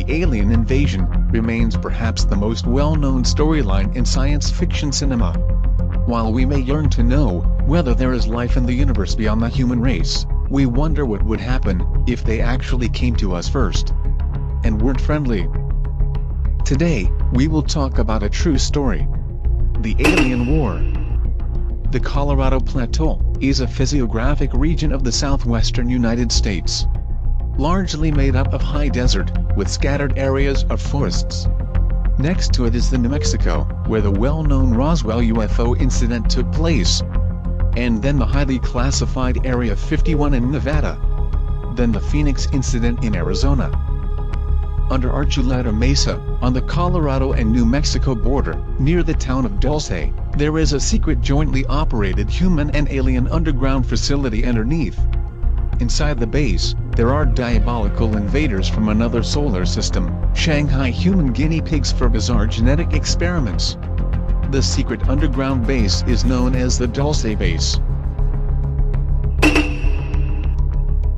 the alien invasion remains perhaps the most well-known storyline in science fiction cinema. While we may yearn to know whether there is life in the universe beyond the human race, we wonder what would happen if they actually came to us first and weren't friendly. Today, we will talk about a true story. The Alien War. The Colorado Plateau is a physiographic region of the southwestern United States, largely made up of high desert, with scattered areas of forests. Next to it is the New Mexico, where the well-known Roswell UFO incident took place. And then the highly classified Area 51 in Nevada. Then the Phoenix incident in Arizona. Under Archuleta Mesa, on the Colorado and New Mexico border, near the town of Dulce, there is a secret jointly operated human and alien underground facility underneath. Inside the base, there are diabolical invaders from another solar system, Shanghai human guinea pigs for bizarre genetic experiments. The secret underground base is known as the Dulce Base.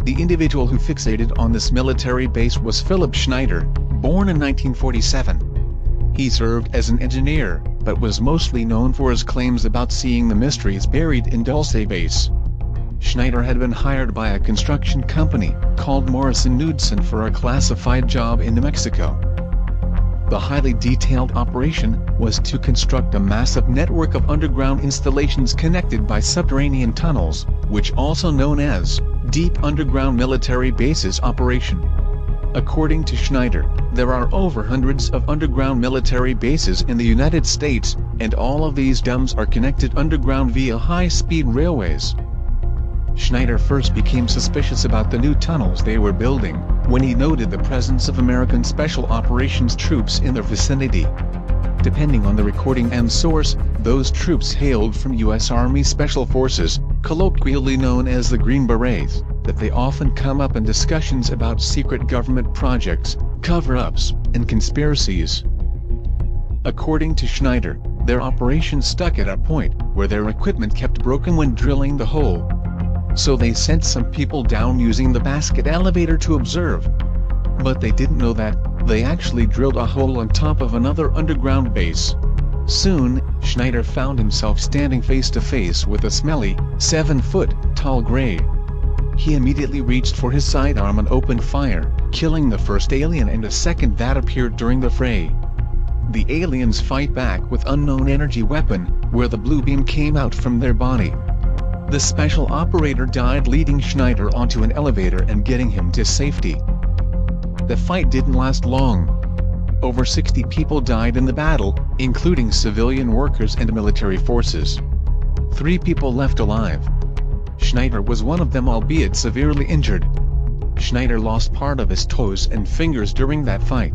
The individual who fixated on this military base was Philip Schneider, born in 1947. He served as an engineer, but was mostly known for his claims about seeing the mysteries buried in Dulce Base. Schneider had been hired by a construction company called Morrison Knudsen for a classified job in New Mexico. The highly detailed operation was to construct a massive network of underground installations connected by subterranean tunnels, which also known as Deep Underground Military Bases Operation. According to Schneider, there are over hundreds of underground military bases in the United States, and all of these DUMs are connected underground via high-speed railways. Schneider first became suspicious about the new tunnels they were building when he noted the presence of American Special Operations troops in their vicinity. Depending on the recording and source, those troops hailed from U.S. Army Special Forces, colloquially known as the Green Berets, that they often come up in discussions about secret government projects, cover-ups, and conspiracies. According to Schneider, their operation stuck at a point where their equipment kept broken when drilling the hole. So they sent some people down using the basket elevator to observe. But they didn't know that they actually drilled a hole on top of another underground base. Soon, Schneider found himself standing face to face with a smelly, 7-foot-tall gray. He immediately reached for his sidearm and opened fire, killing the first alien and a second that appeared during the fray. The aliens fight back with unknown energy weapon, where the blue beam came out from their body. The special operator died, leading Schneider onto an elevator and getting him to safety. The fight didn't last long. Over 60 people died in the battle, including civilian workers and military forces. 3 people left alive. Schneider was one of them, albeit severely injured. Schneider lost part of his toes and fingers during that fight.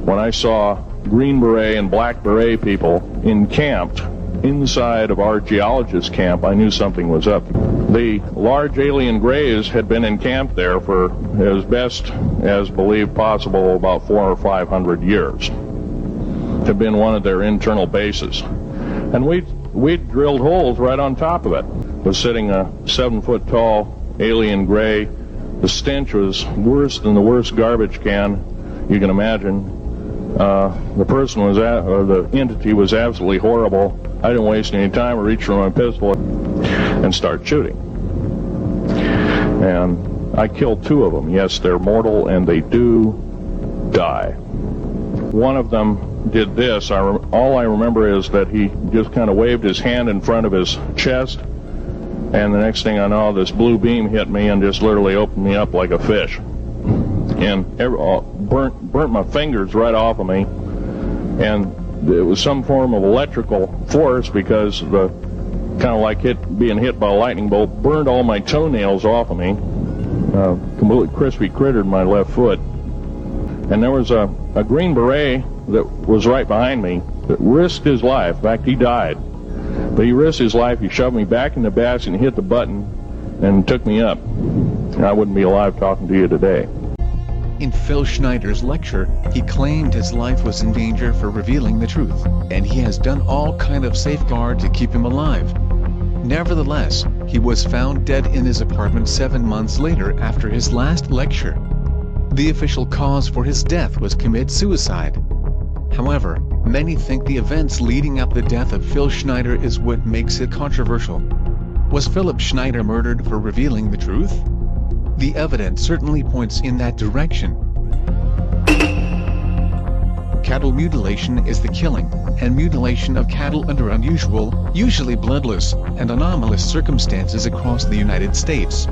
When I saw Green Beret and Black Beret people encamped inside of our geologist camp, I knew something was up. The large alien grays had been encamped there for, as best as believed possible, about 400 or 500 years. Had been one of their internal bases. And we'd drilled holes right on top of it. Was sitting a 7-foot-tall alien gray. The stench was worse than the worst garbage can you can imagine. The person was or the entity was absolutely horrible. I didn't waste any time. I reached for my pistol and start shooting. And I killed 2 of them. Yes, they're mortal and they do die. One of them did this. All I remember is that he just kind of waved his hand in front of his chest, and the next thing I know, this blue beam hit me and just literally opened me up like a fish. And burnt my fingers right off of me, and it was some form of electrical force, because the kind of like being hit by a lightning bolt burned all my toenails off of me, completely crispy crittered my left foot. And there was a Green Beret that was right behind me that risked his life. In fact, he died, but he risked his life. He shoved me back in the basket and hit the button and took me up. And I wouldn't be alive talking to you today. In Phil Schneider's lecture, he claimed his life was in danger for revealing the truth, and he has done all kind of safeguard to keep him alive. Nevertheless, he was found dead in his apartment 7 months later after his last lecture. The official cause for his death was suicide. However, many think the events leading up the death of Phil Schneider is what makes it controversial. Was Philip Schneider murdered for revealing the truth? The evidence certainly points in that direction. Cattle mutilation is the killing and mutilation of cattle under unusual, usually bloodless, and anomalous circumstances across the United States.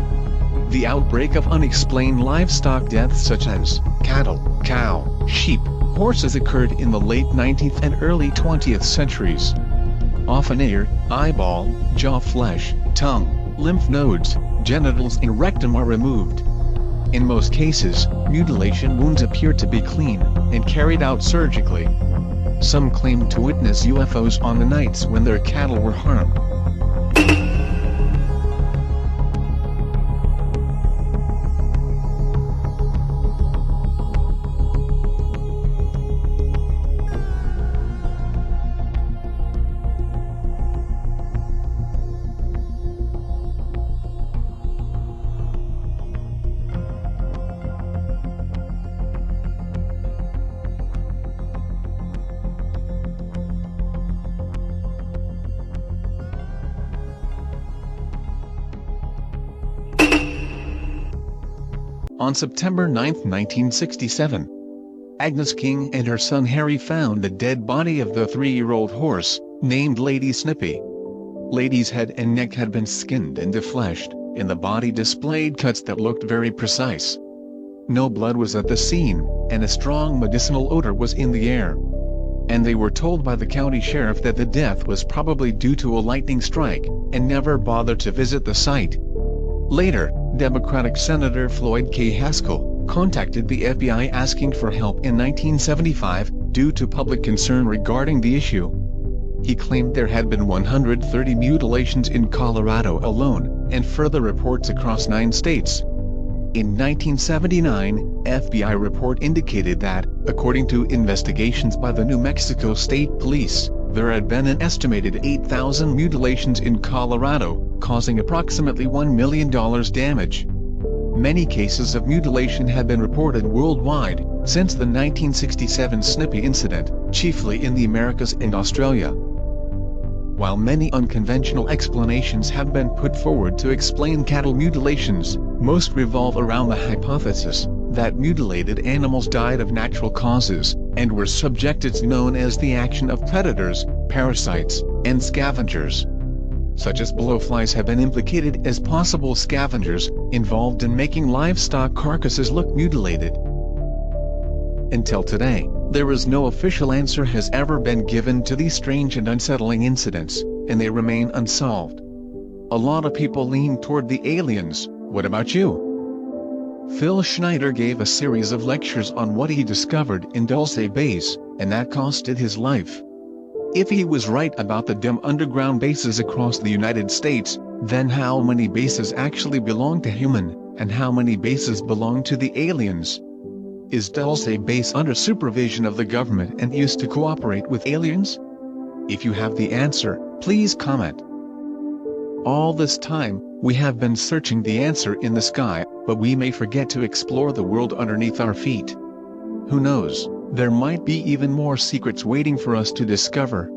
The outbreak of unexplained livestock deaths such as cattle, cow, sheep, horses occurred in the late 19th and early 20th centuries. Often ear, eyeball, jaw flesh, tongue, lymph nodes, genitals and rectum are removed. In most cases, mutilation wounds appear to be clean and carried out surgically. Some claim to witness UFOs on the nights when their cattle were harmed. On September 9, 1967, Agnes King and her son Harry found the dead body of the 3-year-old horse, named Lady Snippy. Lady's head and neck had been skinned and defleshed, and the body displayed cuts that looked very precise. No blood was at the scene, and a strong medicinal odor was in the air. And they were told by the county sheriff that the death was probably due to a lightning strike, and never bothered to visit the site. Later, Democratic Senator Floyd K. Haskell contacted the FBI asking for help in 1975 due to public concern regarding the issue. He claimed there had been 130 mutilations in Colorado alone, and further reports across 9 states. In 1979, FBI report indicated that, according to investigations by the New Mexico State Police, there had been an estimated 8,000 mutilations in Colorado, causing approximately $1 million damage. Many cases of mutilation had been reported worldwide since the 1967 Snippy incident, chiefly in the Americas and Australia. While many unconventional explanations have been put forward to explain cattle mutilations, most revolve around the hypothesis that mutilated animals died of natural causes, and were subjected to known as the action of predators, parasites, and scavengers. Such as blowflies have been implicated as possible scavengers, involved in making livestock carcasses look mutilated. Until today, there is no official answer has ever been given to these strange and unsettling incidents, and they remain unsolved. A lot of people lean toward the aliens. What about you? Phil Schneider gave a series of lectures on what he discovered in Dulce base, and that costed his life. If he was right about the dim underground bases across the United States, then how many bases actually belong to human, and how many bases belong to the aliens? Is Dulce base under supervision of the government and used to cooperate with aliens? If you have the answer, please comment. All this time, we have been searching the answer in the sky, but we may forget to explore the world underneath our feet. Who knows, there might be even more secrets waiting for us to discover.